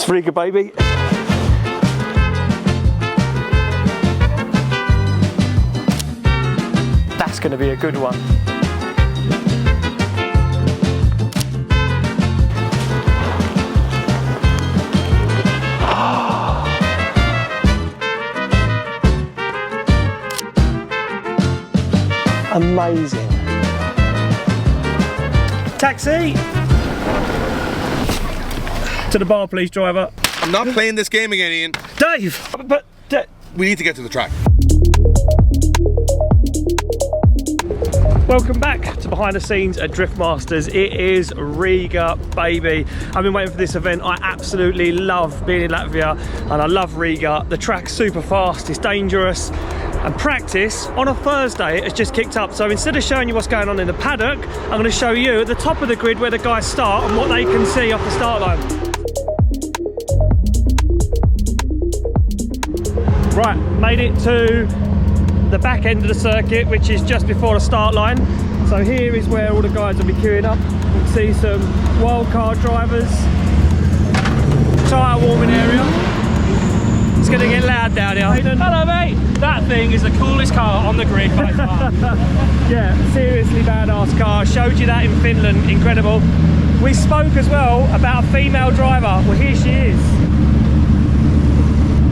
It's Riga baby. That's going to be a good one. Amazing. Taxi! To the bar, please, driver. I'm not playing this game again, Ian. Dave! But we need to get to the track. welcome back to behind the scenes at Drift Masters. It is Riga, baby. I've been waiting for this event. I absolutely love being in Latvia and I love Riga. The track's super fast, it's dangerous. And practice on a Thursday has just kicked up. So instead of showing you what's going on in the paddock, I'm going to show you at the top of the grid where the guys start and what they can see off the start line. Right, made it to the back end of the circuit, which is just before the start line. So here is where all the guys will be queuing up. You can see some wildcard drivers, tyre warming area. It's going to get loud down here. Hello mate! That thing is the coolest car on the grid by far. Yeah, seriously badass car. Showed you that in Finland, incredible. We spoke as well about a female driver. Well, here she is.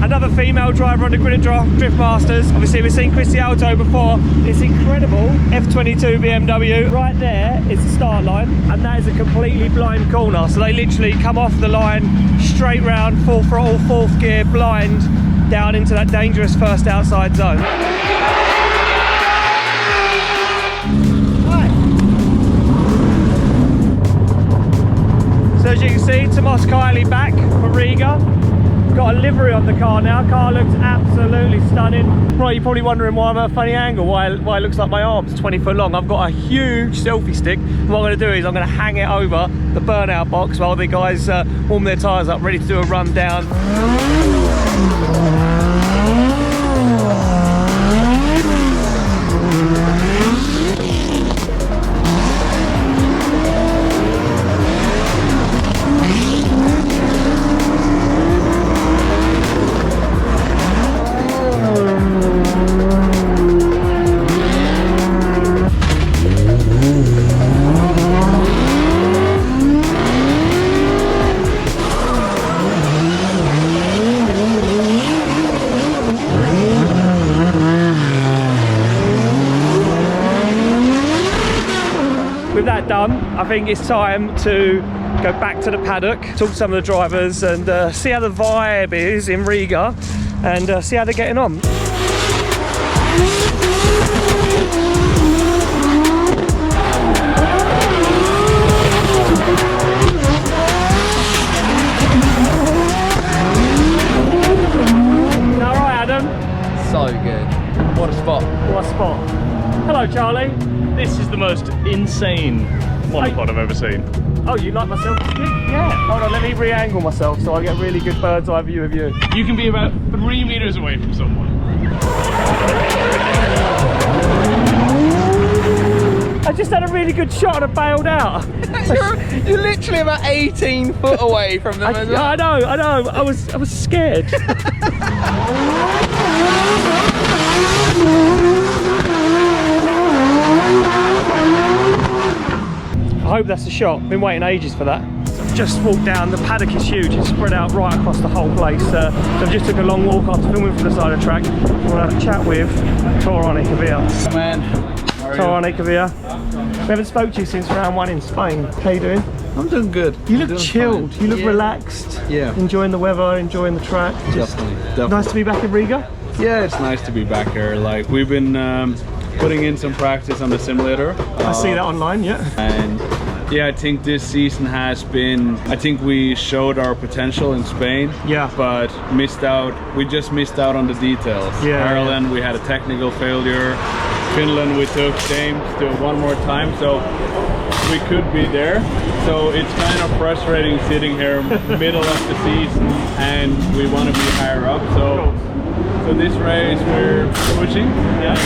Another female driver on the grid at Drift Masters. Obviously we've seen Christy Alto before. It's incredible F22 BMW. Right there is the start line and that is a completely blind corner. So they literally come off the line, straight round, full throttle, fourth gear, blind, down into that dangerous first outside zone. Right. So as you can see, Tomas Kiley back for Riga. Got a livery on the car now. Car looks absolutely stunning. Right, you're probably wondering why I'm at a funny angle, why it looks like my arm's 20 foot long. I've got a huge selfie stick. And what I'm going to do is I'm going to hang it over the burnout box while the guys warm their tyres up, ready to do a run down. With that done, I think it's time to go back to the paddock, talk to some of the drivers and see how the vibe is in Riga and see how they're getting on. All right, Adam? So good. What a spot. What a spot. Hello, Charlie. This is the most insane monopod I've ever seen. Oh, you like my selfie stick? Yeah. Hold on, let me re-angle myself so I get a really good bird's eye view of you. You can be about 3 meters away from someone. I just had a really good shot and I bailed out. You're literally about 18 foot away from them as well. I know. I was scared. I hope that's the shot. Been waiting ages for that. I've just walked down. The paddock is huge. It's spread out right across the whole place. So I just took a long walk after filming from the side of the track. We'll have a chat with Torani Kavir. Man, Torani Kavir. We haven't spoke to you since round 1 in Spain. How you doing? I'm doing good. You look chilled. You look relaxed. Yeah. Enjoying the weather, enjoying the track. Just Definitely. nice to be back in Riga. Yeah, it's nice to be back here. Like, we've been putting in some practice on the simulator. I see that online, yeah. And yeah, I think this season has been, I think we showed our potential in Spain. Yeah. But we just missed out on the details. Yeah. Ireland, we had a technical failure. Finland, we took James to one more time, so we could be there. So it's kind of frustrating sitting here middle of the season and we want to be higher up. So this race we're pushing. Yeah.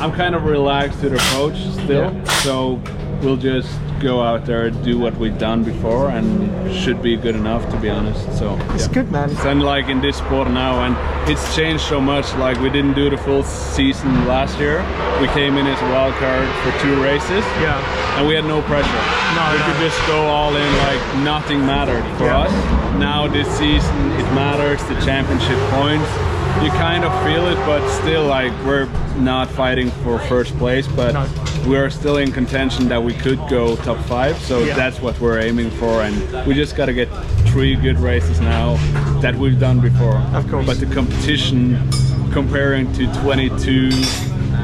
I'm kind of relaxed to the approach still, so we'll just go out there, do what we've done before, and should be good enough, to be honest. So it's good, man. And like in this sport now, and it's changed so much. Like we didn't do the full season last year. We came in as a wild card for 2 races. Yeah. And we had no pressure. We could just go all in, like nothing mattered for us. Now this season it matters, the championship points. You kind of feel it, but still, like, we're not fighting for first place, but we're still in contention that we could go top 5, so that's what we're aiming for, and we just got to get 3 good races now that we've done before. Of course. But the competition comparing to 22,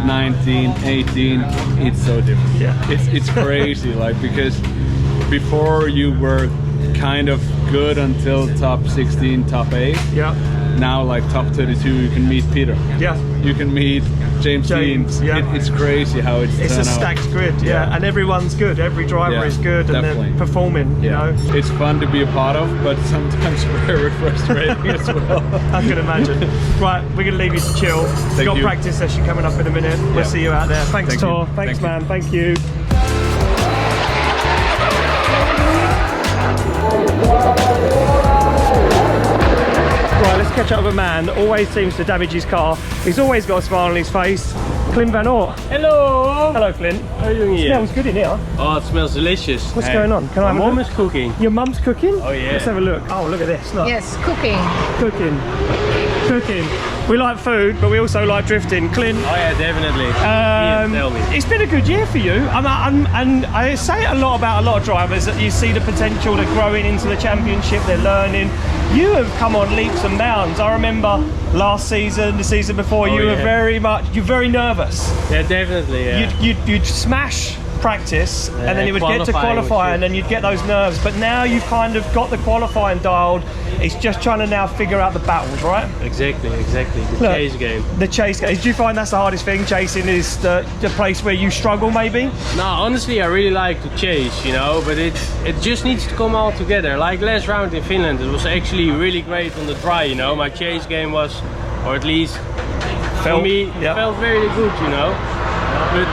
19, 18, it's so different. It's crazy, like, because before you were kind of good until top 16, top 8. Now, like top 32, you can meet Peter. You can meet James Dean. It's crazy how it's a stacked grid. And everyone's good. Every driver is good, and they're performing. You know, it's fun to be a part of, but sometimes very frustrating as well. I can imagine. Right, we're gonna leave you to chill. We've got a practice session coming up in a minute. We'll see you out there. Thanks, Tor. Thanks, man. Thank you. Right, let's catch up with a man that always seems to damage his car. He's always got a smile on his face. Clint Van Oort. Hello! Hello, Clint. How are you doing here? Smells good in here. Oh, it smells delicious. What's going on? Can I have a look? My mum is cooking. Your mum's cooking? Oh, yeah. Let's have a look. Oh, look at this. Look. Yes, cooking. Cooking. We like food, but we also like drifting. Clint. Oh yeah, definitely. Ian, tell me. It's been a good year for you. And I say it a lot about a lot of drivers, that you see the potential, they're growing into the championship, they're learning. You have come on leaps and bounds. I remember last season, the season before, you were very nervous. Yeah, definitely. Yeah. You'd smash practice, and then you would get to qualify, and then you'd get those nerves. But now you've kind of got the qualifying dialed. It's just trying to now figure out the battles, right? Exactly. The chase game. The chase game. Do you find that's the hardest thing? Chasing is the place where you struggle, maybe? No, honestly, I really like to chase, you know, but it just needs to come all together. Like last round in Finland, it was actually really great on the dry, you know. My chase game was, or at least for me, felt very good, you know. But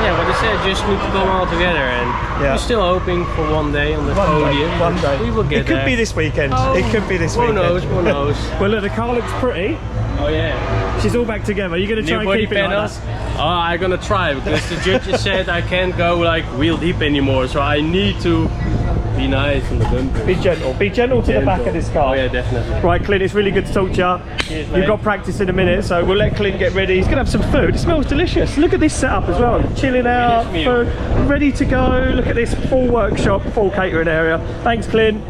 yeah, what I said, just need to come all together, and we're still hoping for one day on the podium. One day. We will get there. It could be this weekend. It could be this weekend. Who knows? Well, look, the car looks pretty. Oh yeah. She's all back together. You're going to try and keep it like that? Oh, I'm going to try, because the judges said I can't go like wheel deep anymore, so I need to be nice in the bumper. Be gentle to the back of this car. Oh yeah, definitely. Right, Clint, it's really good to talk to you. Cheers, You've got practice in a minute, so we'll let Clint get ready. He's going to have some food. It smells delicious. Look at this setup as well. Chilling out, food, ready to go. Look at this full workshop, full catering area. Thanks, Clint.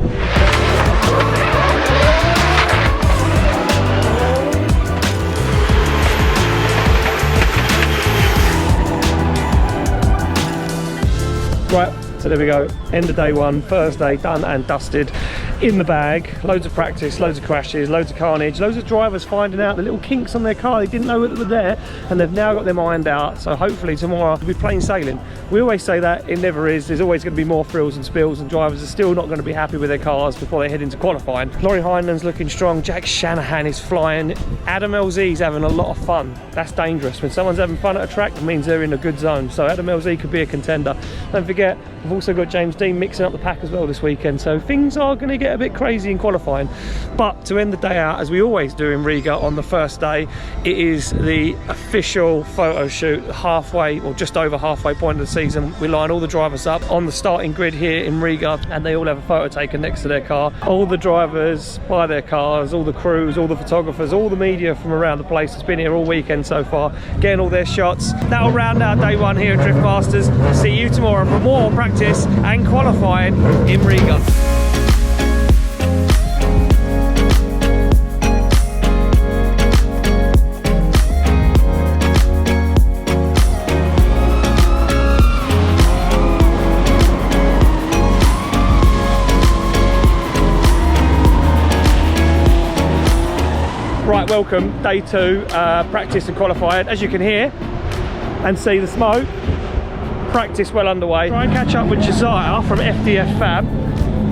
Right, so there we go. End of day one, Thursday, done and dusted. In the bag, loads of practice, loads of crashes, loads of carnage, loads of drivers finding out the little kinks on their car they didn't know that were there, and they've now got them ironed out. So hopefully tomorrow will be plain sailing. We always say that, it never is. There's always going to be more frills and spills, and drivers are still not going to be happy with their cars before they head into qualifying. Laurie Heinen's looking strong, Jack Shanahan is flying, Adam LZ's having a lot of fun. That's dangerous. When someone's having fun at a track, it means they're in a good zone. So Adam LZ could be a contender. Don't forget, we've also got James Dean mixing up the pack as well this weekend, so things are going to get a bit crazy in qualifying. But to end the day out, as we always do in Riga on the first day, it is the official photo shoot, halfway or just over halfway point of the season. We line all the drivers up on the starting grid here in Riga, and they all have a photo taken next to their car. All the drivers by their cars, all the crews, all the photographers, all the media from around the place has been here all weekend so far, getting all their shots. That'll round out day one here at Drift Masters. See you tomorrow for more practice and qualifying in Riga. Right, welcome, day two, practice and qualifying. As you can hear and see the smoke, practice well underway. Try and catch up with Josiah from FDF Fab,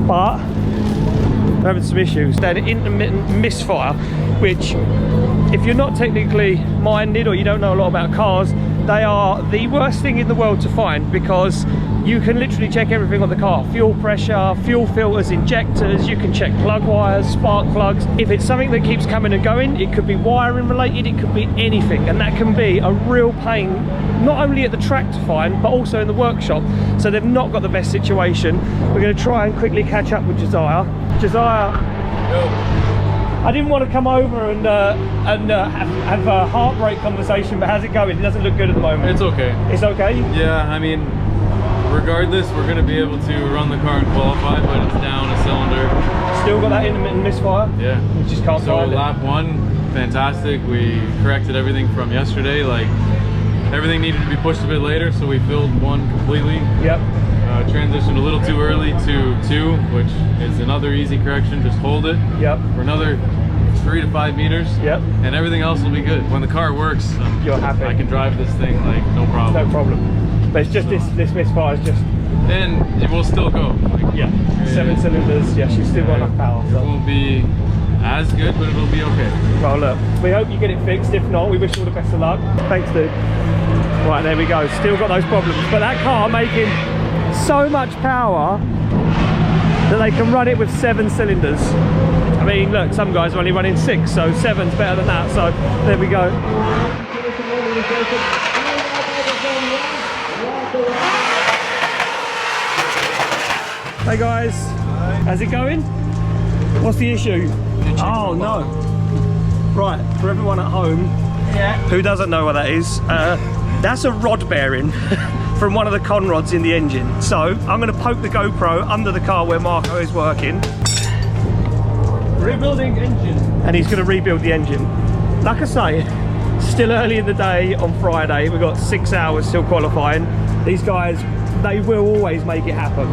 but we're having some issues. They had an intermittent misfire, which if you're not technically minded or you don't know a lot about cars, They are the worst thing in the world to find because you can literally check everything on the car. Fuel pressure, fuel filters, injectors, you can check plug wires, spark plugs. If it's something that keeps coming and going, it could be wiring related, it could be anything. And that can be a real pain, not only at the track to find, but also in the workshop. So they've not got the best situation. We're gonna try and quickly catch up with Josiah. Josiah, I didn't want to come over and have a heartbreak conversation, but how's it going? It doesn't look good at the moment. It's okay. It's okay? Yeah, I mean, regardless, we're going to be able to run the car and qualify, but it's down a cylinder. Still got that intermittent misfire? Yeah. You just can't So find it. lap 1, fantastic. We corrected everything from yesterday. Like, everything needed to be pushed a bit later, so we filled 1 completely. Yep. Transitioned a little too early to 2, which is another easy correction. Just hold it Yep. for another 3 to 5 meters. Yep. And everything else will be good. When the car works, You're happy. I can drive this thing like no problem. No problem. But it's just this misfire is just... And it will still go. Like, Yeah. 7 cylinders. Yeah, she's still got enough power. It So. won't be as good, but it'll be okay. Well, look, we hope you get it fixed. If not, we wish you all the best of luck. Thanks, dude. Right, there we go. Still got those problems. But that car making so much power that they can run it with 7 cylinders. I mean, look, some guys are only running 6, so 7's better than that. So there we go. Hey guys, how's it going? What's the issue? Oh no. Right, for everyone at home who doesn't know what that is, that's a rod bearing from one of the con rods in the engine. So I'm going to poke the GoPro under the car where Marco is working. Rebuilding engine. And he's going to rebuild the engine. Like I say, still early in the day on Friday. We've got 6 hours till qualifying. These guys, they will always make it happen.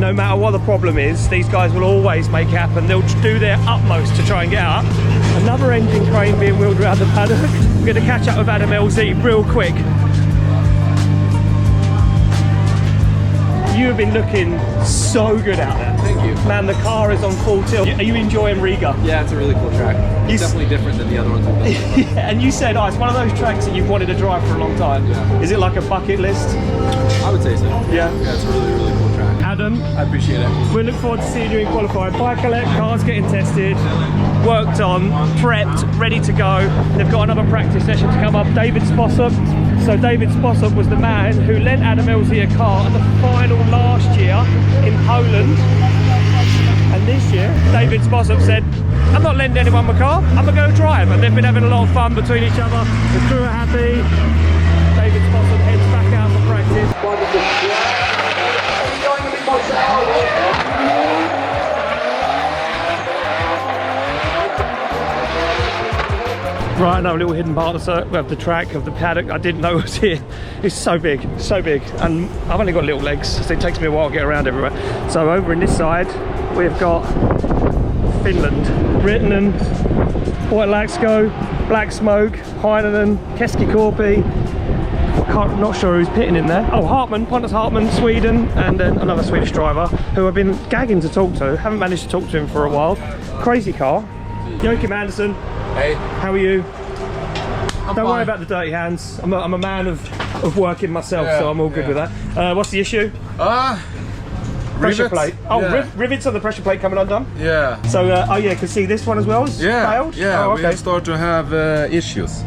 No matter what the problem is, these guys will always make it happen. They'll do their utmost to try and get out. Another engine crane being wheeled around the paddock. We're going to catch up with Adam LZ real quick. You have been looking so good out there. Thank you. Man, the car is on full tilt. Are you enjoying Riga? Yeah, it's a really cool track. It's definitely different than the other ones we've done. Yeah, and you said, oh, it's one of those tracks that you've wanted to drive for a long time. Yeah. Is it like a bucket list? I would say so. Yeah. Yeah, it's a really, really cool track. Adam, I appreciate it. we look forward to seeing you in qualifying. Bike collect, cars getting tested, worked on, prepped, ready to go. They've got another practice session to come up. David Spossop. So David Spossop was the man who lent Adam LZ a car at the final last year in Poland. And this year, David Spossop said, I'm not lending anyone my car, I'm gonna go drive. And they've been having a lot of fun between each other. The crew are happy. David Spossop heads back out for practice. Right, now a little hidden part of the track, of the paddock I didn't know was here. It's so big, and I've only got little legs, so it takes me a while to get around everywhere. So over in this side, we've got Finland, Rittinen, Voitlaxko, Black Smoke, Heinonen, Keskikorpi. Not sure who's pitting in there. Oh, Hartman, Pontus Hartman, Sweden, and then another Swedish driver who I've been gagging to talk to. Haven't managed to talk to him for a while. Crazy car. Joachim Andersen. Hey. How are you? I'm Don't worry fine. about the dirty hands. I'm a man of working myself, Yeah, so I'm all good with that. What's the issue? Pressure Rivets? plate. Oh, Yeah. Rivets on the pressure plate coming undone. Yeah. So, oh yeah, can see this one as well. Failed? Yeah, Oh, okay. we start to have issues.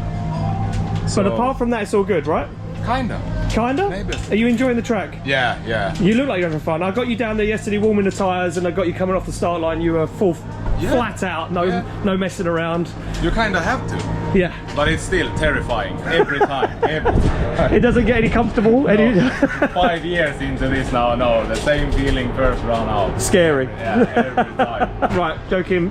But apart from that, it's all good, right? Kinda. Kinda? Maybe. Are you enjoying the track? Yeah, yeah. You look like you're having fun. I got you down there yesterday warming the tyres, and I got you coming off the start line. You were full, flat out, no messing around. You kinda have to. Yeah. But it's still terrifying every time. Every time. It doesn't get any comfortable. 5 years into this now, no, the same feeling first round out. Scary. Yeah, every time. Right, Joachim,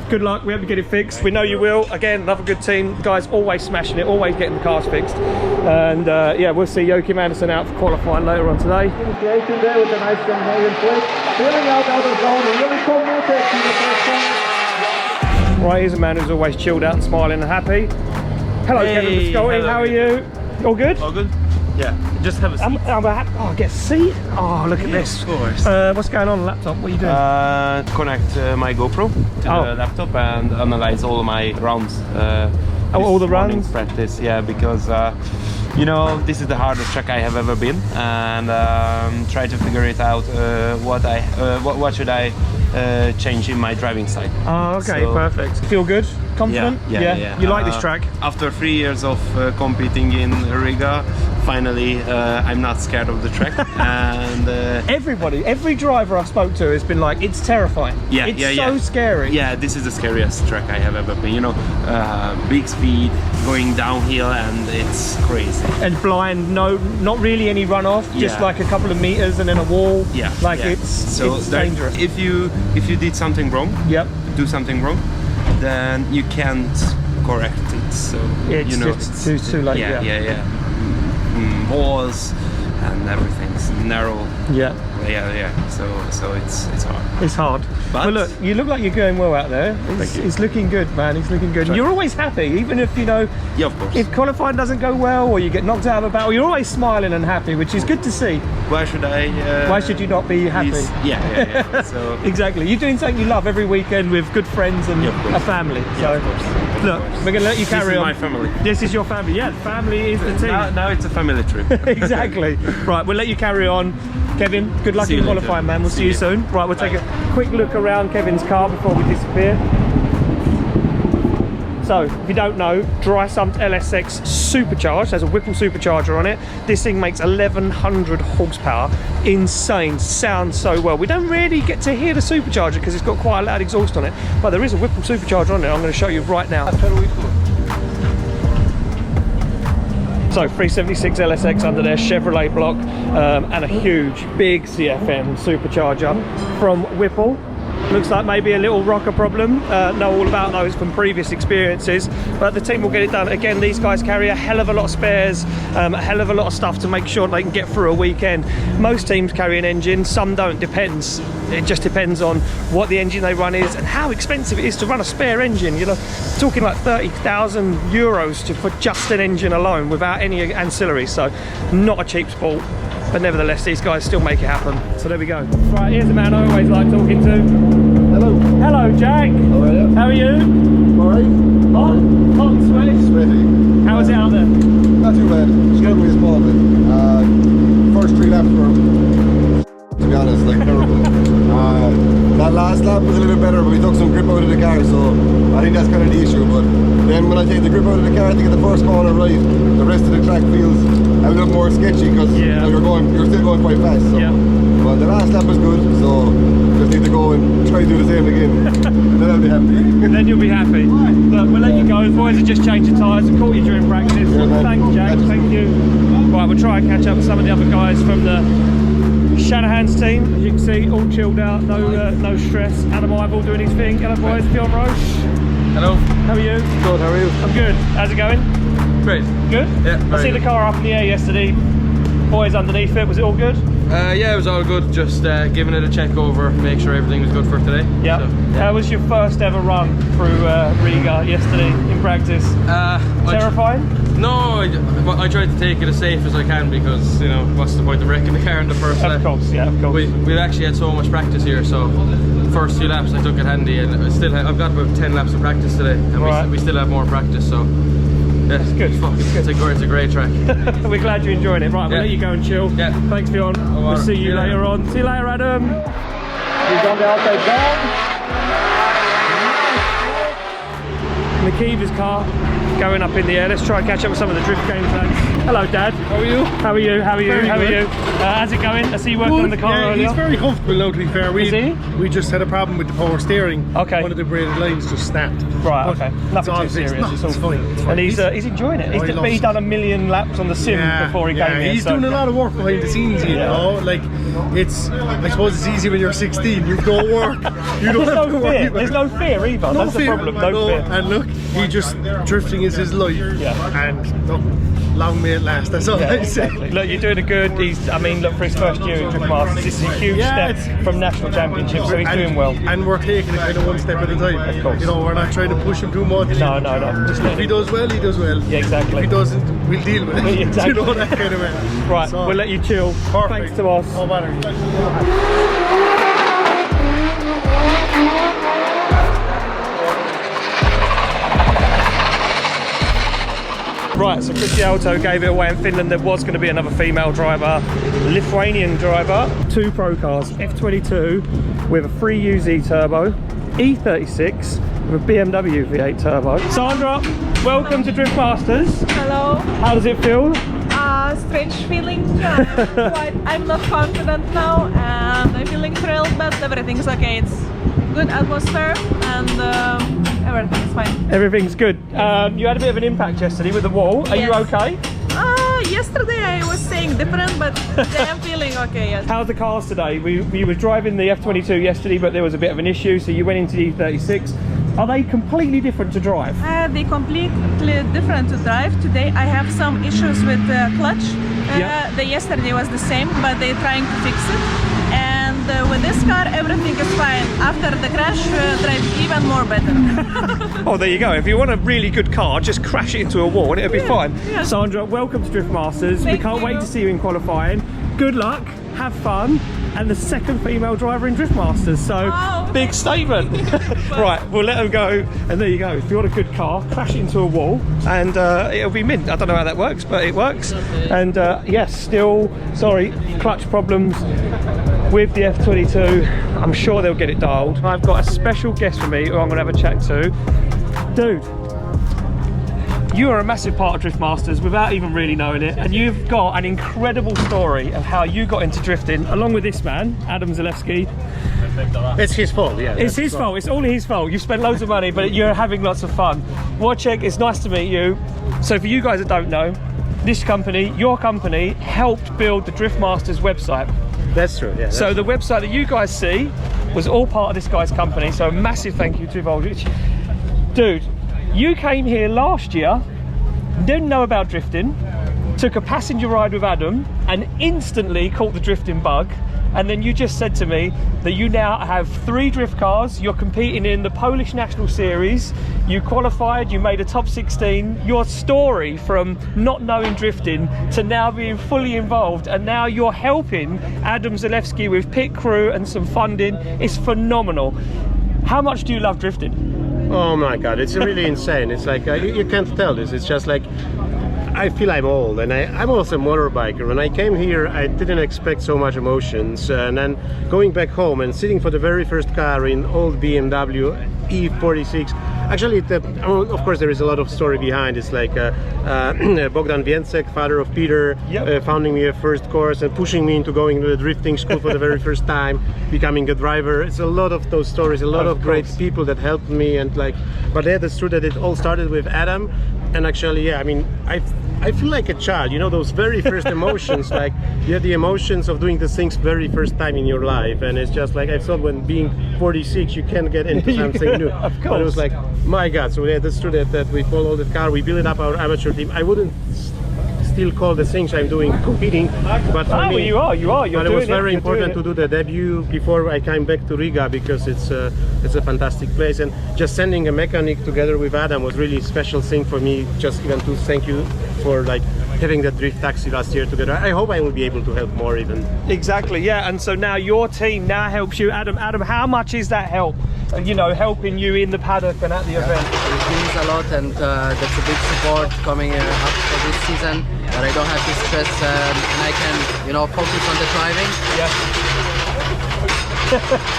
good luck. We hope you get it fixed. We know you will. Again, another good team. Guys always smashing it, always getting the cars fixed. And yeah, we'll see Joachim Andersen out for qualifying later on today. Initiation there with a nice Scandinavian flip. Feeling out of the zone, and really cool Right, here's a man who's always chilled out and smiling and happy. Hello, Kevin Viscotti. How are you? All good? All good? Yeah, just have a seat. Oh, get a seat. Oh, look at this. Of course. What's going on the laptop? What are you doing? Connect my GoPro to the laptop and analyze all of my rounds. All the this morning's runs? practice, yeah, because you know, this is the hardest track I have ever been, and try to figure it out. What should I change in my driving side? Oh, okay, So- perfect. Feel good? Confident? Yeah. You like this track? After 3 years of competing in Riga, finally I'm not scared of the track. And Every driver I've spoke to has been like, it's terrifying. It's so scary. Yeah, this is the scariest track I have ever been. You know, big speed, going downhill, and it's crazy. And blind, not really any runoff, just Yeah. like a couple of meters and then a wall. Yeah, like yeah. it's there- dangerous. If you did something wrong, Yep. do something wrong, then you can't correct it. So It's you know, just too late. yeah. Walls and everything's narrow. Yeah. Yeah. So it's hard. It's hard. But look, you look like you're going well out there. It's looking good, man. It's looking good. And you're always happy, even if, you know, Yeah, of course. if qualifying doesn't go well or you get knocked out of a battle, you're always smiling and happy, which is good to see. Why should I? Why should you not be happy? Yeah. So Exactly. You're doing something you love every weekend with good friends and Yeah, of course. a family. So, of course. look, we're going to let you this carry is on. my family. This is your family. Yeah, family is the team. Now it's a family trip. Exactly. Right, we'll let you carry on. Kevin, good luck See in you later. qualifying, man. We'll see you See soon. Right, we'll take a quick look around Kevin's car before we disappear. So, if you don't know, dry sumped LSX supercharged, has a Whipple supercharger on it. This thing makes 1100 horsepower. Insane, sounds so well. We don't really get to hear the supercharger because it's got quite a loud exhaust on it, but there is a Whipple supercharger on it. I'm going to show you right now. So 376 LSX under their Chevrolet block, and a huge, big CFM supercharger from Whipple. Looks like maybe a little rocker problem. Know all about those from previous experiences, but the team will get it done. Again, these guys carry a hell of a lot of spares, a hell of a lot of stuff to make sure they can get through a weekend. Most teams carry an engine, some don't, depends. It just depends on what the engine they run is and how expensive it is to run a spare engine. You know, talking like 30,000 euros for just an engine alone without any ancillaries, so not a cheap sport. But nevertheless, these guys still make it happen. So there we go. Right, here's the man I always like talking to. Hello. Hello, Jack. How are you? How are you? Alright. Hot and sweaty. Sweaty. How was it out there? Not too bad. Struggled with a small bit. First 3 laps were, to be honest, like terrible. That last lap was a little bit better, but we took some grip out of the car, so I think that's kind of the issue. But then when I take the grip out of the car, I think at the first corner right, the rest of the track feels a little more sketchy because you're still going quite fast. So. Yeah. But the last lap was good, so just need to go and try to do the same again. Then I'll be happy. Then you'll be happy. Look, we'll let you go. The boys have just changed the tyres and caught you during practice. man. Thanks, Jack. Thank you. Right, we'll try and catch up with some of the other guys from the Shanahan's team. As you can see, all chilled out, no stress. Adam Ivel doing his thing. Hello, boys. Bjorn Roche. Hello. How are you? Good. How are you? I'm good. How's it going? Great. Good? Yeah. I see the car up in the air yesterday. Boys underneath it. Was it all good? Yeah, it was all good. Just giving it a check over, make sure everything was good for today. Yeah. So, How was your first ever run through Riga yesterday in practice? Terrifying? No, I tried to take it as safe as I can because, you know, what's the point of wrecking the car in the first lap? Of course, yeah, of course. We've actually had so much practice here, so first 2 laps I took it handy, and I've got about 10 laps of practice today, and we still have more practice, so yeah, It's good. It's a great track. We're glad you're enjoying it. Right, we'll let you go and chill. Yeah. Thanks, Bjorn. We'll see you later on. See you later, Adam. He's on the outside down. McKeever's car going up in the air. Let's try and catch up with some of the drift game fans. Hello, Dad. How are you? How are you? How are you? Very How are good. you? How's it going? I see you working on the car Yeah, earlier. he's very comfortable now, to be fair. Is he? We just had a problem with the power steering. Okay. One of the braided lines just snapped. Right, But okay. it's Nothing all too fixed. serious. No, It's all it's fine. It's fine. And he's enjoying it. Oh, he loves He's it. done 1,000,000 laps on the sim before he came here. He's so. doing a lot of work behind the scenes, you know. Like, I suppose it's easy when you're 16. You go work. You don't There's have to no worry fear. about There's no fear either. No That's fear. the problem. No fear. And look, drifting is his life. Yeah. And look, long may it last. That's all I say. Exactly. Look, you're doing a good. Look, for his first year in Drift Masters, this is a huge step from national championship, so he's doing well. And we're taking it kind of one step at a time. Of course. You know, we're not trying to push him too much. No. Just if he does well, he does well. Yeah, exactly. If he doesn't, we'll deal with it. Exactly. You know, that kind of way. Right, So, we'll let you chill. perfect. Thanks to us. No matter. Right, so Cristialto gave it away in Finland. There was going to be another female driver, Lithuanian driver. 2 pro cars, F22 with a 3UZ turbo, E36 with a BMW V8 turbo. Sandra, welcome to Drift Masters. Hello. How does it feel? Strange feeling. I'm not confident now, and I'm feeling thrilled, but everything's okay. It's good atmosphere, and everything's fine. Everything's good. You had a bit of an impact yesterday with the wall. Are you okay? Yesterday I was saying different, but today I'm feeling okay. Yes. How's the cars today? We were driving the F22 yesterday, but there was a bit of an issue, so you went into the E36. Are they completely different to drive? They completely different to drive. Today I have some issues with the clutch. The yesterday was the same, but they're trying to fix it. And with this car, everything is fine. After the crash, drive even more better. Oh, there you go. If you want a really good car, just crash it into a wall and it'll be fine. Yeah. Sandra, welcome to Drift Masters. We can't wait to see you in qualifying. Good luck, have fun, and the second female driver in Drift Masters. So, big statement. Right, we'll let them go. And there you go. If you want a good car, crash it into a wall and it'll be mint. I don't know how that works, but it works. And yes, still, sorry, clutch problems with the F22. I'm sure they'll get it dialed. I've got a special guest with me who I'm going to have a chat to. Dude, you are a massive part of Drift Masters without even really knowing it, and you've got an incredible story of how you got into drifting along with this man, Adam Zalewski. It's his fault, yeah. It's his fault, it's all his fault. You've spent loads of money, but you're having lots of fun. Wojciech, it's nice to meet you. So for you guys that don't know, this company, your company, helped build the Drift Masters website. That's true, yeah. So the website that you guys see was all part of this guy's company, so a massive thank you to Wojciech. Dude, you came here last year, didn't know about drifting, took a passenger ride with Adam and instantly caught the drifting bug, and then you just said to me that you now have 3 drift cars, you're competing in the Polish National Series, you qualified, you made a top 16. Your story from not knowing drifting to now being fully involved, and now you're helping Adam Zalewski with pit crew and some funding, is phenomenal. How much do you love drifting? Oh my god, it's really insane. It's like you can't tell this. It's just like I feel I'm old, and I'm also a motorbiker. When I came here, I didn't expect so much emotions, and then going back home and sitting for the very first car in old BMW E46. Actually, of course, there is a lot of story behind. It's like Bogdan Więcek, father of Peter, founding me a first course and pushing me into going to the drifting school for the very first time, becoming a driver. It's a lot of those stories, a lot of great people that helped me, and like, but yeah, that's true that it all started with Adam. And actually, yeah, I mean, I feel like a child, you know, those very first emotions, like you have the emotions of doing the things very first time in your life, and it's just like I thought when being 46 you can't get into something new. Of course. But it was like, my god, so yeah, that's true that we followed the car, we built up our amateur team. I wouldn't still call the things I'm doing competing, but for me, you are. But it was very important to do the debut before I came back to Riga, because it's a fantastic place, and just sending a mechanic together with Adam was really a special thing for me. Just even to thank you for like having that drift taxi last year together. I hope I will be able to help more even. Exactly, yeah. And so now your team now helps you, Adam. Adam, how much is that help? You know, helping you in the paddock and at the event. It means a lot, and that's a big support coming up for this season. That I don't have to stress, and I can, you know, focus on the driving. Yeah.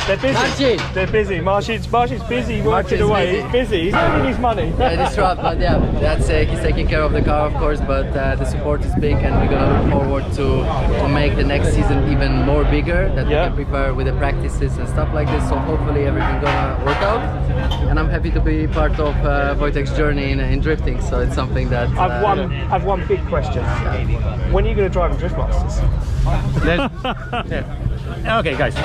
They're busy. Marcin. They're busy. Marcin's busy working away. He's busy. He's spending his money. Yeah, it's rough, but yeah, that's he's taking care of the car, of course. But the support is big, and we're gonna look forward to make the next season even more bigger. That we can prepare with the practices and stuff like this. So hopefully everything gonna work out. And I'm happy to be part of Wojciech's journey in drifting. So it's something that I've one big question. When are you going to drive in Drift Masters? Okay, guys,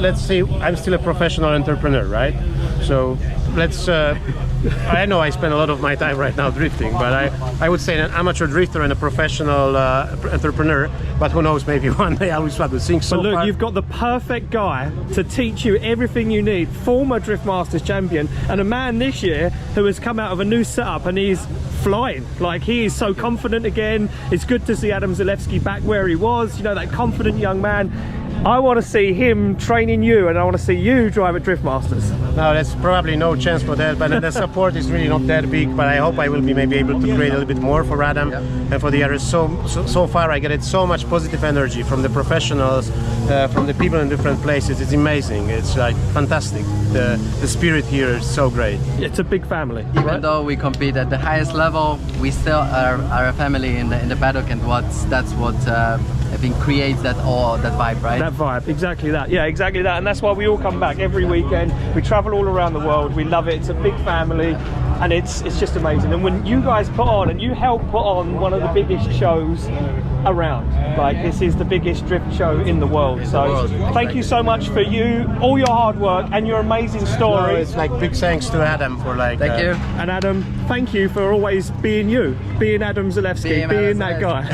let's see. I'm still a professional entrepreneur, right? So let's. I know I spend a lot of my time right now drifting, but I would say an amateur drifter and a professional entrepreneur. But who knows? Maybe one day I will start to think. So but look, far, you've got the perfect guy to teach you everything you need. Former Drift Masters champion, and a man this year who has come out of a new setup and he's flying. Like, he is so confident again. It's good to see Adam Zalewski back where he was. You know, that confident young man. I want to see him training you, and I want to see you drive at Drift Masters. No, there's probably no chance for that, but the support is really not that big, but I hope I will be maybe able to create a little bit more for Adam and for the others. So far I get so much positive energy from the professionals, from the people in different places. It's amazing. It's like fantastic. The spirit here is so great. It's a big family. Even though we compete at the highest level, we still are a family in the paddock, and that's what I think creates that vibe, right? That vibe, exactly that. Yeah, exactly that. And that's why we all come back every weekend. We travel all around the world. We love it. It's a big family, and it's just amazing. And when you guys put on, and you help put on one of the biggest shows around, like this is the biggest drift show in the world. So thank you so much for all your hard work and your amazing story. No, it's like big thanks to Adam for like. Thank you. And Adam, thank you for always being you, being Adam Zalewski, being that guy.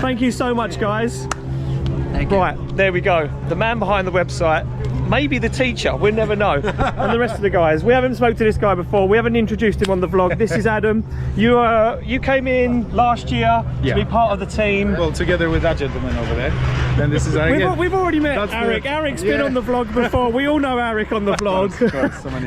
Thank you so much, guys. Thank you. Right, there we go. The man behind the website, maybe the teacher, we'll never know. And the rest of the guys. We haven't spoke to this guy before. We haven't introduced him on the vlog. This is Adam. You came in last year to be part of the team. Well, together with that gentleman over there. Then this is We've already met Eric. Eric's been on the vlog before. We all know Eric on the vlog.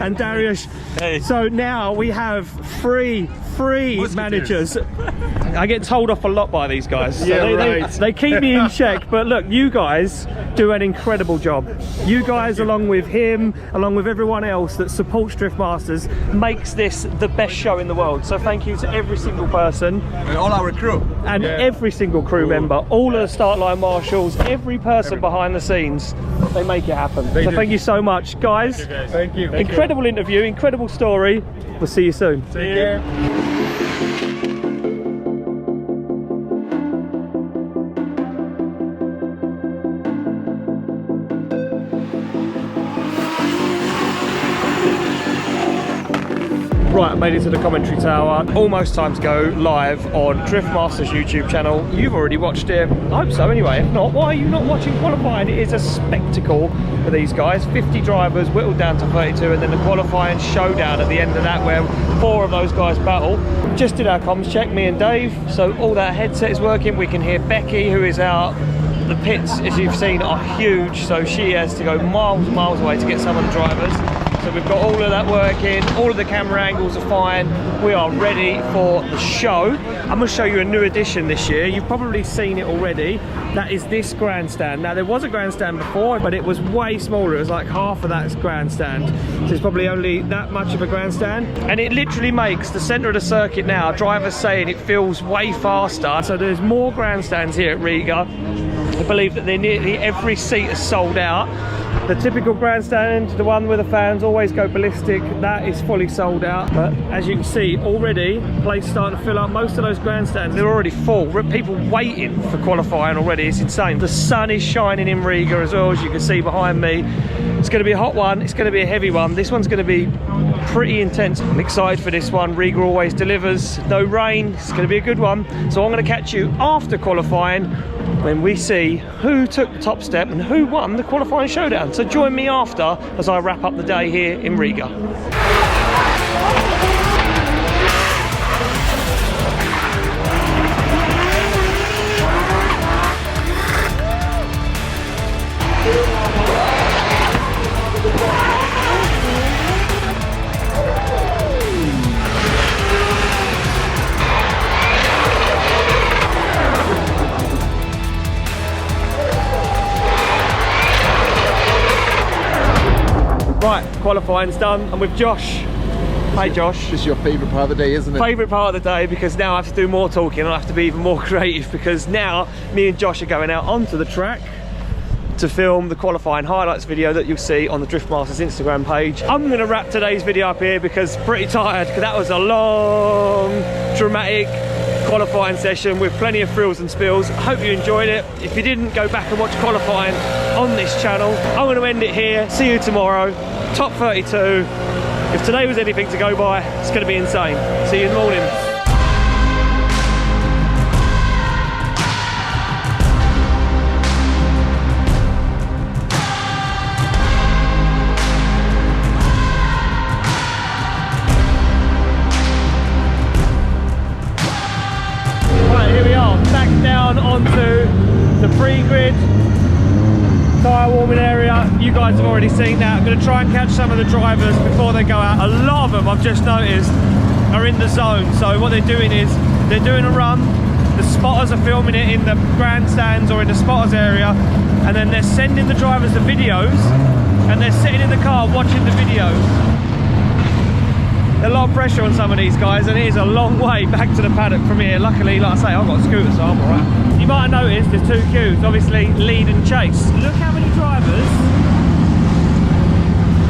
And Darius. Hey. So now we have three managers. I get told off a lot by these guys. So they keep me in check. But look, you guys do an incredible job. You guys, along with him, along with everyone else that supports Drift Masters, makes this the best show in the world. So thank you to every single person. And all our crew. And every single crew member, all of the start line marshals, every person behind the scenes, they make it happen. So thank you so much, guys. Thank you. Incredible interview, incredible story. We'll see you soon. Take care. Right, I made it to the commentary tower. Almost time to go live on Drift Masters YouTube channel. You've already watched it. I hope so anyway. If not, why are you not watching qualifying? It is a spectacle for these guys. 50 drivers whittled down to 32, and then the qualifying showdown at the end of that where 4 of those guys battle. Just did our comms check, me and Dave. So all that headset is working. We can hear Becky, who is out. The pits, as you've seen, are huge. So she has to go miles and miles away to get some of the drivers. So we've got all of that working, all of the camera angles are fine. We are ready for the show. I'm gonna show you a new addition this year. You've probably seen it already. That is this grandstand. Now there was a grandstand before, but it was way smaller. It was like half of that grandstand. So it's probably only that much of a grandstand. And it literally makes the center of the circuit now, drivers saying it feels way faster. So there's more grandstands here at Riga. I believe that nearly every seat is sold out. The typical grandstand, the one where the fans always go ballistic, that is fully sold out. But as you can see already, the place is starting to fill up. Most of those grandstands, they're already full. People waiting for qualifying already. It's insane. The sun is shining in Riga as well, as you can see behind me. It's going to be a hot one. It's going to be a heavy one. This one's going to be pretty intense. I'm excited for this one. Riga always delivers. No rain. It's going to be a good one. So I'm going to catch you after qualifying when we see who took the top step and who won the qualifying showdown. So join me after as I wrap up the day here in Riga. Right, qualifying's done. I'm with Josh. Hey Josh. This is your favourite part of the day, isn't it? Favourite part of the day, because now I have to do more talking. I have to be even more creative, because now me and Josh are going out onto the track to film the qualifying highlights video that you'll see on the Drift Masters Instagram page. I'm going to wrap today's video up here because pretty tired, because that was a long, dramatic qualifying session with plenty of frills and spills. I hope you enjoyed it. If you didn't, go back and watch qualifying on this channel. I'm going to end it here. See you tomorrow. Top 32. If today was anything to go by, it's going to be insane. See you in the morning. Right, here we are, back down onto the pre-grid. Tyre Riga, you guys have already seen that. I'm going to try and catch some of the drivers before they go out. A lot of them, I've just noticed, are in the zone. So what they're doing is, they're doing a run, the spotters are filming it in the grandstands or in the spotters area, and then they're sending the drivers the videos, and they're sitting in the car watching the videos. A lot of pressure on some of these guys, and it is a long way back to the paddock from here. Luckily, like I say, I've got a scooter, so I'm alright. You might have noticed there's two queues, obviously lead and chase. Look how many drivers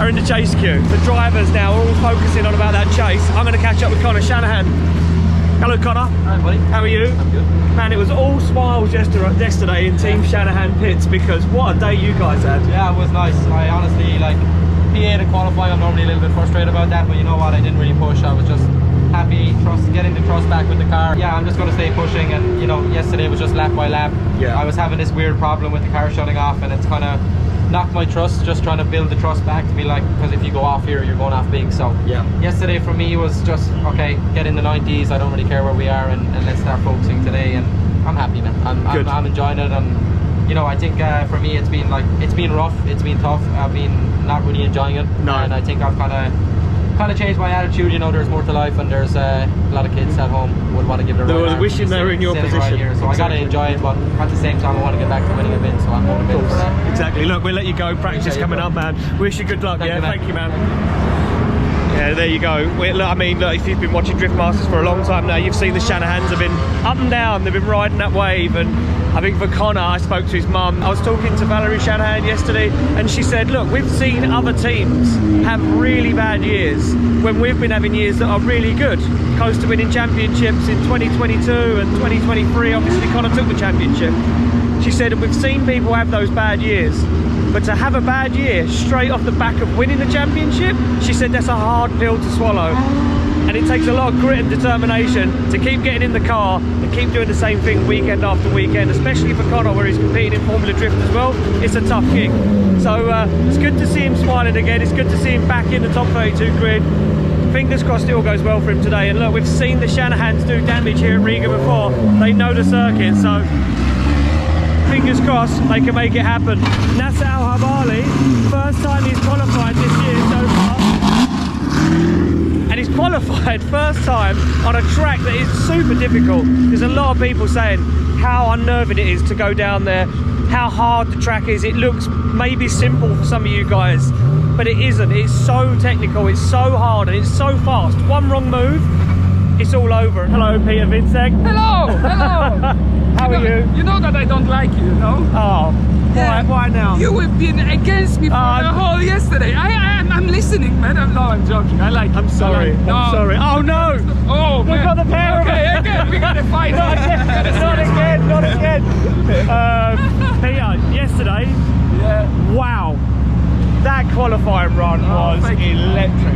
are in the chase queue. The drivers now are all focusing on about that chase. I'm going to catch up with Connor Shanahan. Hello Connor. Hi buddy. How are you? I'm good. Man, it was all smiles yesterday in Team Shanahan pits, because what a day you guys had. Yeah, it was nice. I honestly, like, P8 and qualifying, I'm normally a little bit frustrated about that, but you know what, I didn't really push. I was just happy, getting the trust back with the car. Yeah, I'm just going to stay pushing, and you know, yesterday was just lap by lap. Yeah. I was having this weird problem with the car shutting off, and it's kind of knocked my trust, just trying to build the trust back to be like, because if you go off here, you're going off big. So yeah, yesterday for me was just, okay, get in the 90s, I don't really care where we are, and let's start focusing today, and I'm happy, man. I'm enjoying it, and you know, I think for me it's been rough, it's been tough, I've been not really enjoying it. No. And I think I've kind of changed my attitude. You know, there's more to life, and there's a lot of kids at home would want to give it a ride. They're wishing they were in your position. Right here, so exactly. I got to enjoy it, but at the same time I want to get back to winning a win, so I'm motivated for that. Exactly. Look, we'll let you go. Practice coming up, man. Wish you good luck. Thank you, man. Yeah, there you go. I mean, look, if you've been watching Drift Masters for a long time now, you've seen the Shanahans have been up and down. They've been riding that wave, and I think for Connor, I spoke to his mum. I was talking to Valerie Shanahan yesterday, and she said, look, we've seen other teams have really bad years when we've been having years that are really good. Close to winning championships in 2022 and 2023. Obviously, Connor took the championship. She said, and we've seen people have those bad years, but to have a bad year straight off the back of winning the championship, she said that's a hard pill to swallow. And it takes a lot of grit and determination to keep getting in the car and keep doing the same thing weekend after weekend, especially for Connor, where he's competing in Formula Drift as well. It's a tough gig. So it's good to see him smiling again. It's good to see him back in the top 32 grid. Fingers crossed it all goes well for him today. And look, we've seen the Shanahans do damage here at Riga before. They know the circuit, so fingers crossed they can make it happen. Nasser Al-Habali, first time he's qualified this year so far. And he's qualified first time on a track that is super difficult. There's a lot of people saying how unnerving it is to go down there, how hard the track is. It looks maybe simple for some of you guys, but it isn't. It's so technical, it's so hard, and it's so fast. One wrong move, it's all over. Hello, Peter Vincek. Hello, hello. How are you? You know that I don't like you, no? Oh. Yeah. Why now? You have been against me for the whole yesterday. I'm listening, man. I'm joking. I like it. I'm sorry. I'm sorry. Oh no! Oh, we've got the pair of us. Again, we gotta fight. Not again. Peter, yesterday. Yeah. Wow, that qualifying run was electric.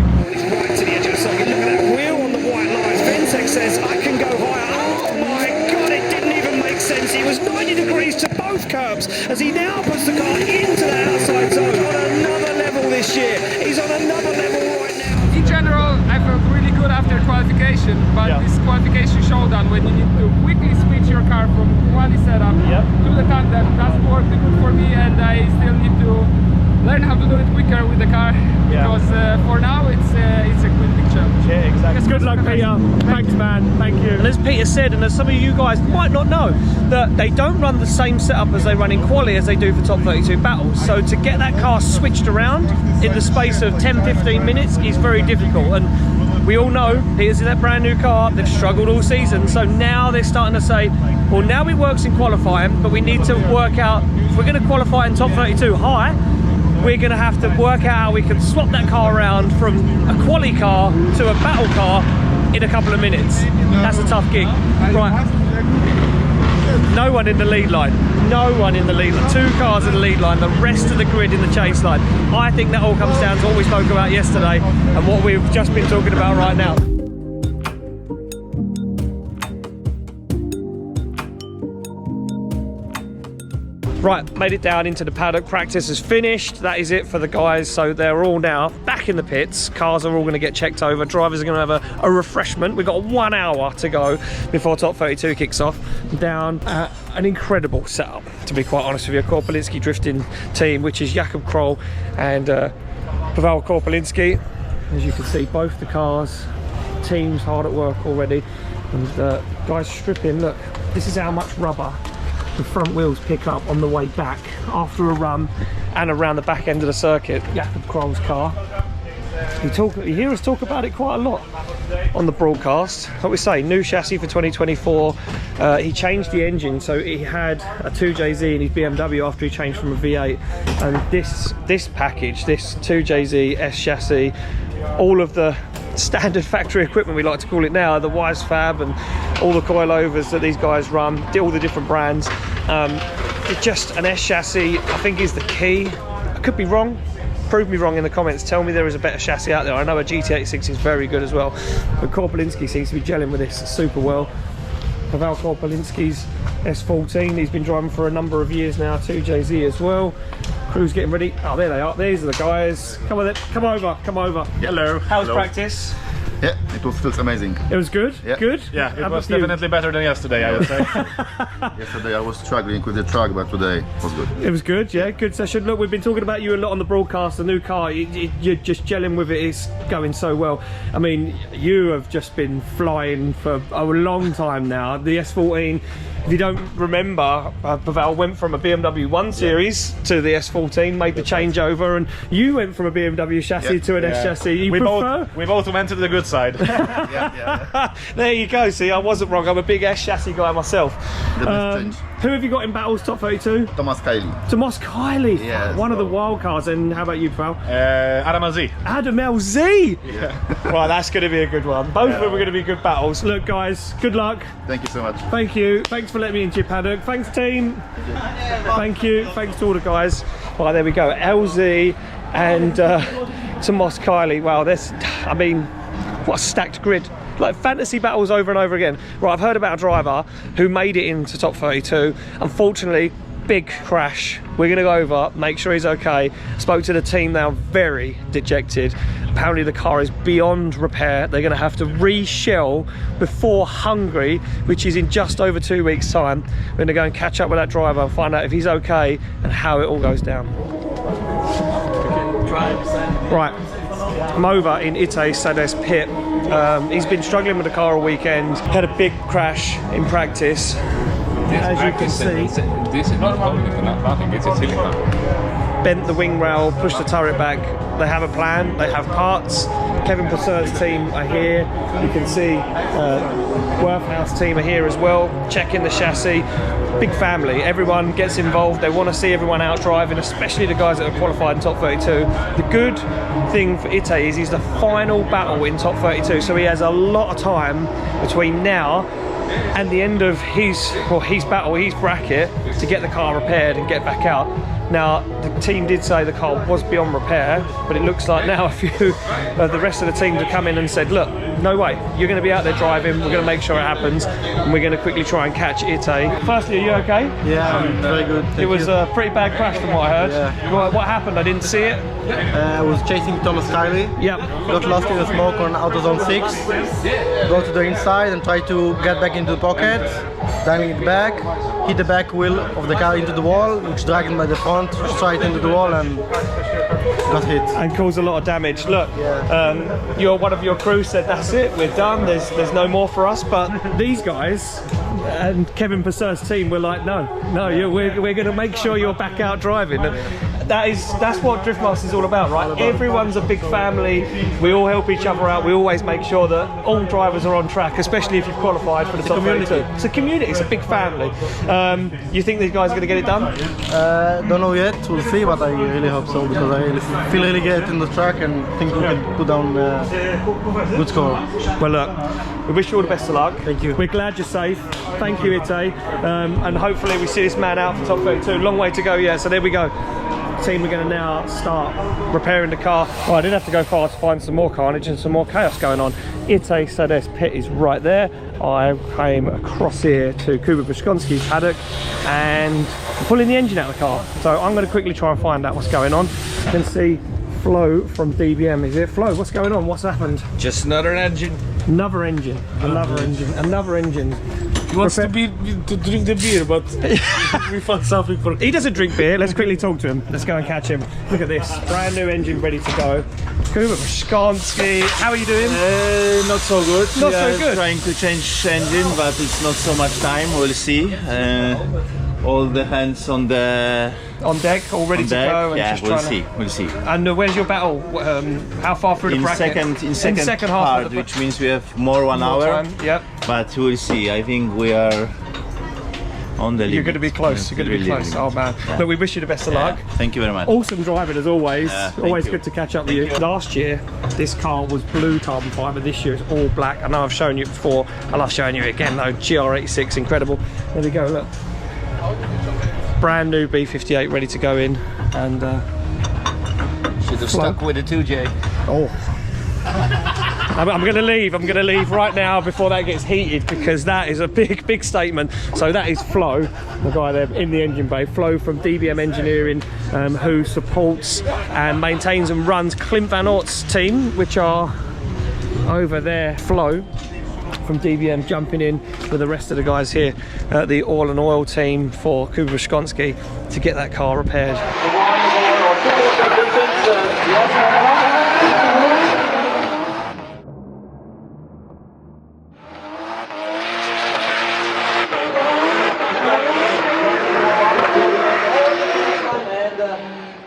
Right to the edge of the circuit. Look at that wheel on the white lines. Vincek says, "I can go higher." Oh my God! It didn't even make sense. He was 90 degrees to both curbs as he now puts the car into the outside zone on another level this year. He's on another level right now. In general, I felt really good after qualification, but this qualification showdown, when you need to quickly switch your car from quali setup to the tandem, doesn't work good for me, and I still need to learn how to do it quicker with the car, because for now it's a good picture. Yeah, exactly. Good luck, Peter. Thanks, man. Thank you. And as Peter said, and as some of you guys might not know, that they don't run the same setup as they run in quali as they do for top 32 battles. So to get that car switched around in the space of 10-15 minutes is very difficult. And we all know Peter's in that brand new car. They've struggled all season, so now they're starting to say, well, now it works in qualifying, but we need to work out, if we're going to qualify in top 32 high, we're going to have to work out how we can swap that car around from a quali car to a battle car in a couple of minutes. That's a tough gig. Right. No one in the lead line. No one in the lead line. 2 cars in the lead line. The rest of the grid in the chase line. I think that all comes down to what we spoke about yesterday and what we've just been talking about right now. Right, made it down into the paddock. Practice is finished. That is it for the guys. So they're all now back in the pits. Cars are all going to get checked over. Drivers are going to have a refreshment. We've got 1 hour to go before Top 32 kicks off. Down an incredible setup, to be quite honest with you. Korpolinski drifting team, which is Jakob Kroll and Pavel Korpolinski. As you can see, both the cars, teams hard at work already. And guys stripping, look, this is how much rubber the front wheels pick up on the way back after a run and around the back end of the circuit. Jakob Kroll's car. You hear us talk about it quite a lot on the broadcast. Like we say, new chassis for 2024. He changed the engine, so he had a 2JZ in his BMW after he changed from a V8. And this package, this 2JZ S chassis, all of the standard factory equipment, we like to call it now, the Wise Fab and all the coilovers that these guys run, all the different brands. Just an S chassis, I think, is the key. I could be wrong. Prove me wrong in the comments. Tell me there is a better chassis out there. I know a GT86 is very good as well, but Korpolinski seems to be gelling with this super well. Pavel Korpolinski's S14, he's been driving for a number of years now. 2JZ as well. Crew's getting ready. Oh, there they are. These are the guys. Come on, come over, come over. Hello. How's Hello. Practice? Yeah, it feels amazing. It was good? Yeah. Good? Yeah, it was definitely better than yesterday, I would say. Yesterday I was struggling with the truck, but today was good. It was good, yeah, good session. Look, we've been talking about you a lot on the broadcast. The new car, you're just gelling with it. It's going so well. I mean, you have just been flying for a long time now. The S14, if you don't remember, Pavel went from a BMW 1 Series to the S14, made the changeover, and you went from a BMW chassis to an S chassis. We both went to the good side. There you go. See, I wasn't wrong. I'm a big S chassis guy myself. The best change. Who have you got in battles top 32? Thomas Kiley. Tomas Kiley. Yes, one of the wild cards. And how about you, pal? Adam LZ. Adam LZ. Yeah. Right, that's going to be a good one. Both of them are going to be good battles. Look, guys, good luck. Thank you so much. Thank you. Thanks for letting me into your paddock. Thanks, team. Thank you. Thanks to all the guys. Right, there we go. LZ and Tomas Kiley. Wow, this, I mean, what a stacked grid. Like fantasy battles over and over again. Right, I've heard about a driver who made it into top 32. Unfortunately, big crash. We're going to go over, make sure he's okay. Spoke to the team, now very dejected. Apparently the car is beyond repair. They're going to have to re-shell before Hungary, which is in just over 2 weeks' time. We're going to go and catch up with that driver and find out if he's okay and how it all goes down. Right, I'm over in Ite Sades pit. He's been struggling with the car all weekend. Had a big crash in practice. As you can see, bent the wing rail, pushed the turret back. They have a plan, they have parts. Kevin Passeur's team are here. You can see Worthhouse team are here as well, checking the chassis. Big family, everyone gets involved. They want to see everyone out driving, especially the guys that are qualified in top 32. The good thing for Ite is he's the final battle in top 32, so he has a lot of time between now and the end of his battle, his bracket, to get the car repaired and get back out. Now, the team did say the car was beyond repair, but it looks like now a few of the rest of the team have come in and said, look, no way, you're going to be out there driving, we're going to make sure it happens, and we're going to quickly try and catch Ite. Firstly, are you okay? Yeah, I'm very good. It was a pretty bad crash from what I heard. Yeah. What happened? I didn't see it. I was chasing Thomas Kiley. Yep. Got lost in the smoke on AutoZone 6. Go to the inside and try to get back into the pocket. Dialing it back. Hit the back wheel of the car into the wall, which dragged him by the front straight into the wall and got hit. And caused a lot of damage. Look, one of your crew said that's it, we're done, there's no more for us, but these guys and Kevin Passeur's team were like, no, we're going to make sure you're back out driving. That's what Driftmaster is all about, right? Everyone's a big family. We all help each other out. We always make sure that all drivers are on track, especially if you've qualified for the top 32. It's a community. It's a big family. You think these guys are going to get it done? Don't know yet. We'll see, but I really hope so, because I feel really good in the track and think we can put down a good score. Well, look, we wish you all the best of luck. Thank you. We're glad you're safe. Thank you, Ite. And hopefully we see this man out for top 32. Long way to go, yeah. So there we go. team are going to now start repairing the car. Well, I didn't have to go far to find some more carnage and some more chaos going on. Ite Sades pit is right there. I came across here to Kuba Bruskonski's paddock and I'm pulling the engine out of the car. So I'm going to quickly try and find out what's going on. You can see Flo from DBM. Is it Flo? What's going on? What's happened? Just another engine. Another engine. Another engine. Another engine. He wants to drink the beer, but we found something for. He doesn't drink beer. Let's quickly talk to him. Let's go and catch him. Look at this, brand new engine ready to go. Kuba Bruskonski, how are you doing? Not so good. Not so good. Trying to change engine, but it's not so much time. We'll see. All the hands on deck, all ready to go. And yeah, just we'll see. We'll see. And where's your battle? How far through the bracket? In second half part, of the which means we have more 1 hour. Time. Yep. But we'll see. I think we are on the limit. You're going to be close. You're going to be close. Oh man! Yeah. But we wish you the best of luck. Thank you very much. Awesome driving as always. Always you. good to catch up with you. Last year, this car was blue carbon fibre. This year it's all black. I know I've shown you it before. I love showing you it again though. GR86, incredible. There we go. Look. Brand new B58 ready to go in, and should have stuck with the 2J. Oh, I'm going to leave. I'm going to leave right now before that gets heated, because that is a big statement. So that is Flo, the guy there in the engine bay. Flo from DBM Engineering, who supports and maintains and runs Clint Van Ort's team, which are over there. Flo from DBM jumping in with the rest of the guys here at the Oil and Oil team for Kuba Bruskonski to get that car repaired.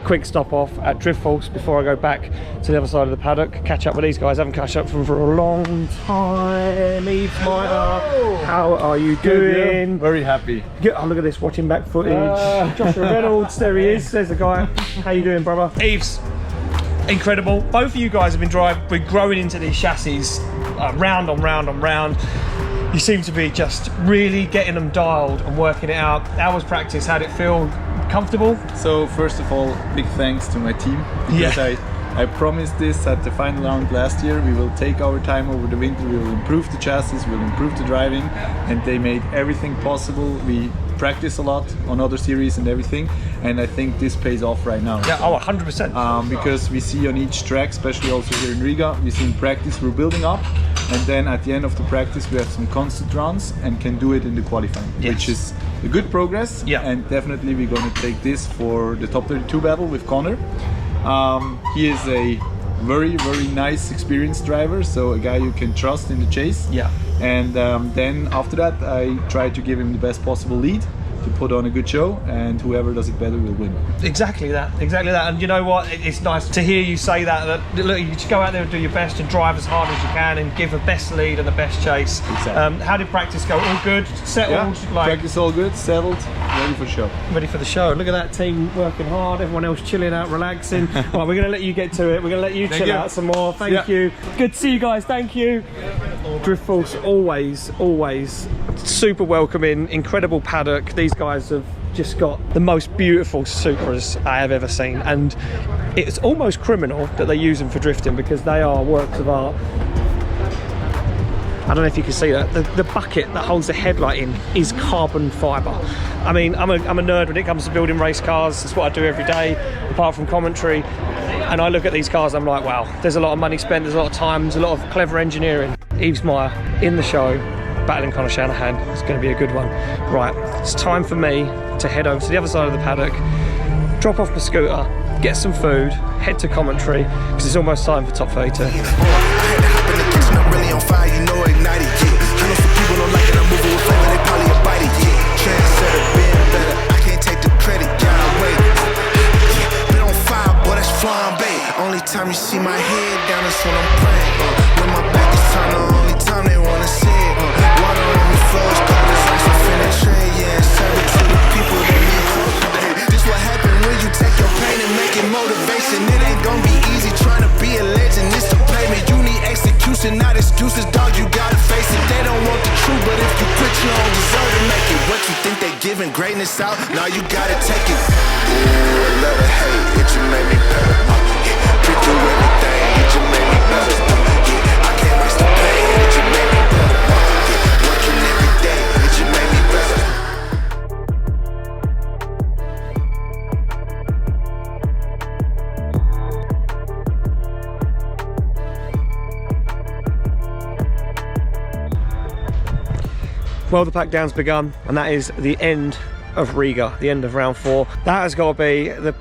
Quick stop off at Drift Force before I go back to the other side of the paddock, catch up with these guys. I haven't catched up with them for a long time. Eve Meyer, how are you doing? Yeah. Very happy. Oh, look at this, watching back footage. Joshua Reynolds, there he is. There's the guy. How you doing, brother? Eves, incredible. Both of you guys have been growing into these chassis round on round on round. You seem to be just really getting them dialed and working it out. How was practice? How'd it feel? Comfortable? So first of all, big thanks to my team, because I promised this at the final round last year. We will take our time over the winter, we will improve the chassis, we'll improve the driving, and they made everything possible. We practice a lot on other series and everything, and I think this pays off right now. Yeah, oh, 100%. Because we see on each track, especially also here in Riga, we see in practice we're building up, and then at the end of the practice we have some constant runs and can do it in the qualifying, which is a good progress. Yeah. And definitely we're going to take this for the top 32 battle with Connor. He is a very nice experienced driver, so a guy you can trust in the chase. Yeah. And then after that I try to give him the best possible lead to put on a good show, and whoever does it better will win. Exactly that. And you know what, it's nice to hear you say that look, you just go out there and do your best and drive as hard as you can and give the best lead and the best chase. Exactly. How did practice go? All good? Settled? Yeah, practice all good, settled, ready for the show. Ready for the show. Look at that team working hard, everyone else chilling out, relaxing. Well, we're going to let you get to it. We're going to let you chill out some more. Thank you. Good to see you guys. Thank you. Drift Force always super welcoming, incredible paddock. These guys have just got the most beautiful Supras I have ever seen, and it's almost criminal that they use them for drifting because they are works of art. I don't know if you can see that. The bucket that holds the headlight in is carbon fibre. I mean, I'm a nerd when it comes to building race cars. That's what I do every day, apart from commentary. And I look at these cars and I'm like, wow, there's a lot of money spent, there's a lot of time, there's a lot of clever engineering. Yves Meyer in the show, battling Conor Shanahan. It's going to be a good one. Right, it's time for me to head over to the other side of the paddock, drop off my scooter, get some food, head to commentary, because it's almost time for Top 32. Only time you see my head down is when I'm praying. When my back is turned, the only time they wanna see it. Water on the floor, cold as ice, I'm finna trade. Yeah, serve it to the people that need it. This what happen when you take your pain and make it motivation. It ain't gonna be easy trying to be a legend. It's the payment. You need execution, not excuses, dog. You gotta face it. They don't want the truth, but if you quit, you don't deserve to make it. What you think they giving greatness out? Now you gotta take it. Ooh, I love to hate. Well, the pack down's begun, and that is the end of Riga, the end of round 4. That has got to be the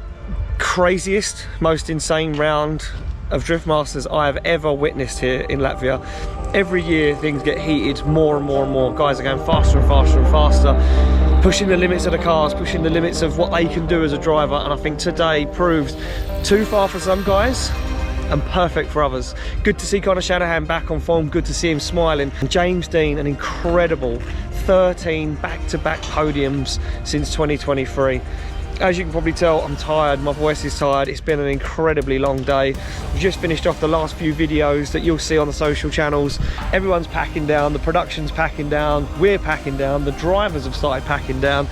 craziest, most insane round of Drift Masters I have ever witnessed here in Latvia. Every year things get heated more and more and more. Guys are going faster and faster and faster, pushing the limits of the cars, pushing the limits of what they can do as a driver, and I think today proved too far for some guys and perfect for others. Good to see Connor Shanahan back on form, good to see him smiling. And James Dean, an incredible 13 back-to-back podiums since 2023. As you can probably tell, I'm tired, my voice is tired. It's been an incredibly long day. We've just finished off the last few videos that you'll see on the social channels. Everyone's packing down, the production's packing down, we're packing down, the drivers have started packing down,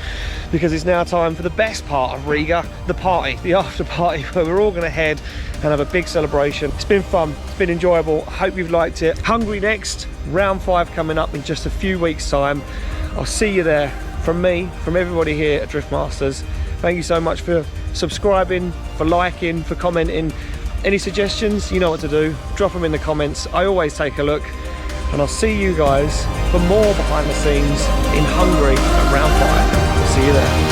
because it's now time for the best part of Riga, the party, the after party, where we're all gonna head and have a big celebration. It's been fun, it's been enjoyable. I hope you've liked it. Hungary next, round 5 coming up in just a few weeks' time. I'll see you there. From me, from everybody here at Drift Masters, thank you so much for subscribing, for liking, for commenting. Any suggestions, you know what to do. Drop them in the comments. I always take a look. And I'll see you guys for more behind the scenes in Hungary at round 5. See you there.